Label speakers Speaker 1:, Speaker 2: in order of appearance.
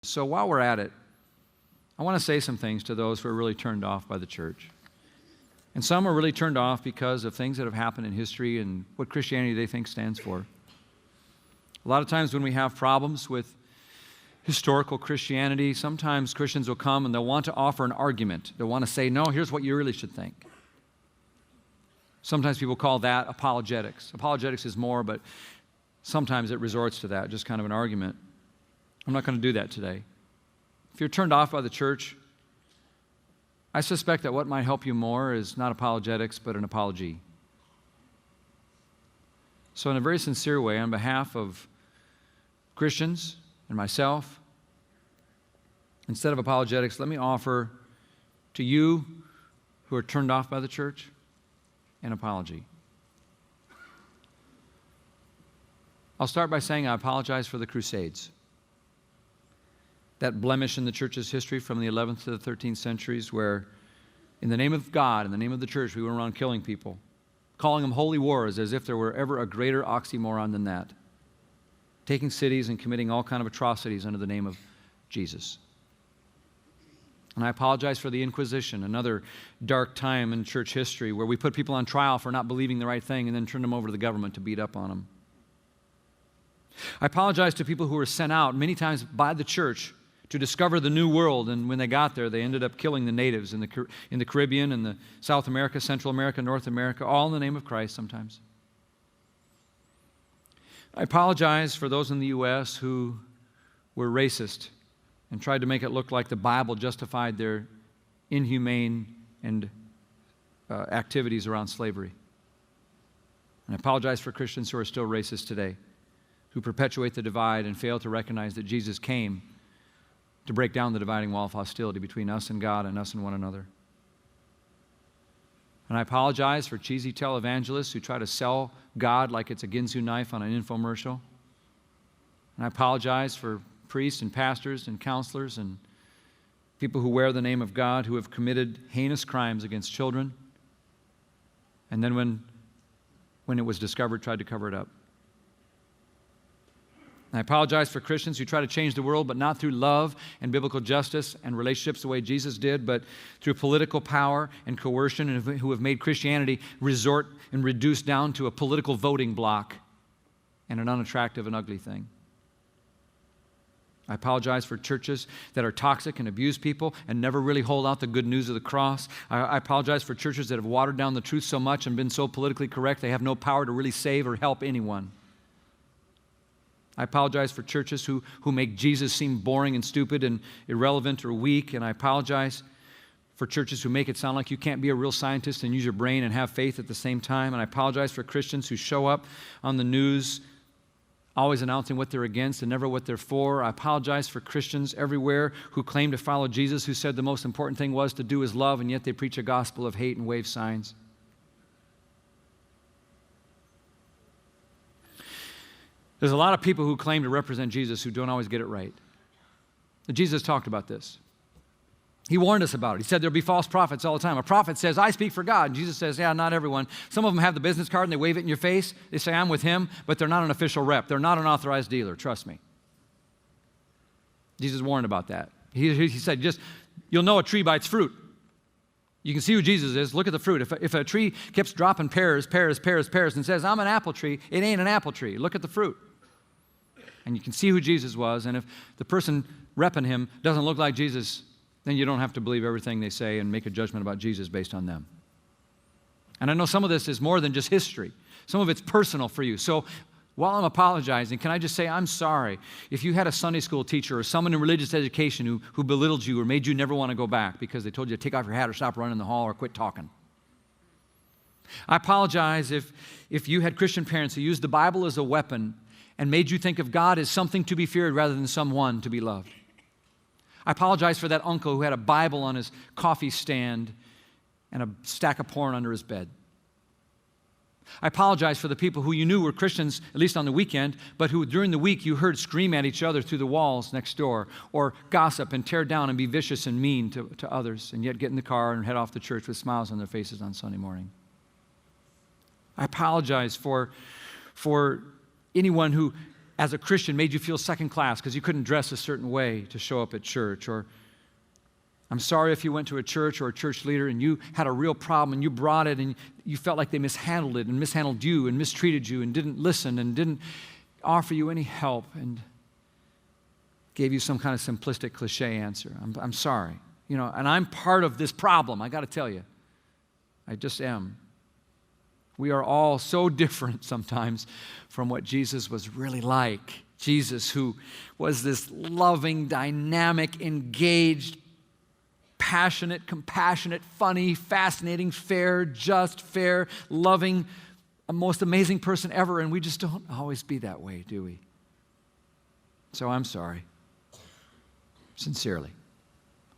Speaker 1: So while we're at it, I want to say some things to those who are really turned off by the church. And some are really turned off because of things that have happened in history and what Christianity they think stands for. A lot of times when we have problems with historical Christianity, sometimes Christians will come and they'll want to offer an argument. They'll want to say, no, here's what you really should think. Sometimes people call that apologetics. Apologetics is more, but sometimes it resorts to that, just kind of an argument. I'm not going to do that today. If you're turned off by the church, I suspect that what might help you more is not apologetics, but an apology. So in a very sincere way, on behalf of Christians and myself, instead of apologetics, let me offer to you who are turned off by the church an apology. I'll start by saying I apologize for the Crusades. That blemish in the church's history from the 11th to the 13th centuries where in the name of God, in the name of the church, we went around killing people, calling them holy wars as if there were ever a greater oxymoron than that, taking cities and committing all kind of atrocities under the name of Jesus. And I apologize for the Inquisition, another dark time in church history where we put people on trial for not believing the right thing and then turned them over to the government to beat up on them. I apologize to people who were sent out many times by the church to discover the new world, and when they got there, they ended up killing the natives in the Caribbean, and the South America, Central America, North America, all in the name of Christ sometimes. I apologize for those in the U.S. who were racist and tried to make it look like the Bible justified their inhumane and activities around slavery. And I apologize for Christians who are still racist today, who perpetuate the divide and fail to recognize that Jesus came to break down the dividing wall of hostility between us and God and us and one another. And I apologize for cheesy televangelists who try to sell God like it's a Ginsu knife on an infomercial. And I apologize for priests and pastors and counselors and people who wear the name of God who have committed heinous crimes against children and then when it was discovered, tried to cover it up. I apologize for Christians who try to change the world, but not through love and biblical justice and relationships the way Jesus did, but through political power and coercion, and who have made Christianity resort and reduced down to a political voting block and an unattractive and ugly thing. I apologize for churches that are toxic and abuse people and never really hold out the good news of the cross. I apologize for churches that have watered down the truth so much and been so politically correct they have no power to really save or help anyone. I apologize for churches who make Jesus seem boring and stupid and irrelevant or weak. And I apologize for churches who make it sound like you can't be a real scientist and use your brain and have faith at the same time. And I apologize for Christians who show up on the news always announcing what they're against and never what they're for. I apologize for Christians everywhere who claim to follow Jesus, who said the most important thing was to do his love, and yet they preach a gospel of hate and wave signs. There's a lot of people who claim to represent Jesus who don't always get it right. Jesus talked about this. He warned us about it. He said there'll be false prophets all the time. A prophet says, I speak for God. And Jesus says, yeah, not everyone. Some of them have the business card and they wave it in your face. They say, I'm with him, but they're not an official rep. They're not an authorized dealer. Trust me. Jesus warned about that. He said, you'll know a tree by its fruit. You can see who Jesus is. Look at the fruit. If a tree keeps dropping pears, and says, I'm an apple tree, it ain't an apple tree. Look at the fruit. And you can see who Jesus was. And if the person repping him doesn't look like Jesus, then you don't have to believe everything they say and make a judgment about Jesus based on them. And I know some of this is more than just history. Some of it's personal for you. So while I'm apologizing, can I just say I'm sorry if you had a Sunday school teacher or someone in religious education who belittled you or made you never want to go back because they told you to take off your hat or stop running in the hall or quit talking. I apologize if you had Christian parents who used the Bible as a weapon and made you think of God as something to be feared rather than someone to be loved. I apologize for that uncle who had a Bible on his coffee stand and a stack of porn under his bed. I apologize for the people who you knew were Christians, at least on the weekend, but who during the week you heard scream at each other through the walls next door or gossip and tear down and be vicious and mean to others and yet get in the car and head off to church with smiles on their faces on Sunday morning. I apologize for anyone who as a Christian made you feel second class because you couldn't dress a certain way to show up at church. Or I'm sorry if you went to a church or a church leader and you had a real problem and you brought it and you felt like they mishandled it and mishandled you and mistreated you and didn't listen and didn't offer you any help and gave you some kind of simplistic cliche answer. I'm sorry. And I'm part of this problem, I got to tell you. I just am. We are all so different sometimes from what Jesus was really like. Jesus, who was this loving, dynamic, engaged, passionate, compassionate, funny, fascinating, fair, just, fair, loving, most amazing person ever, and we just don't always be that way, do we? So I'm sorry. Sincerely.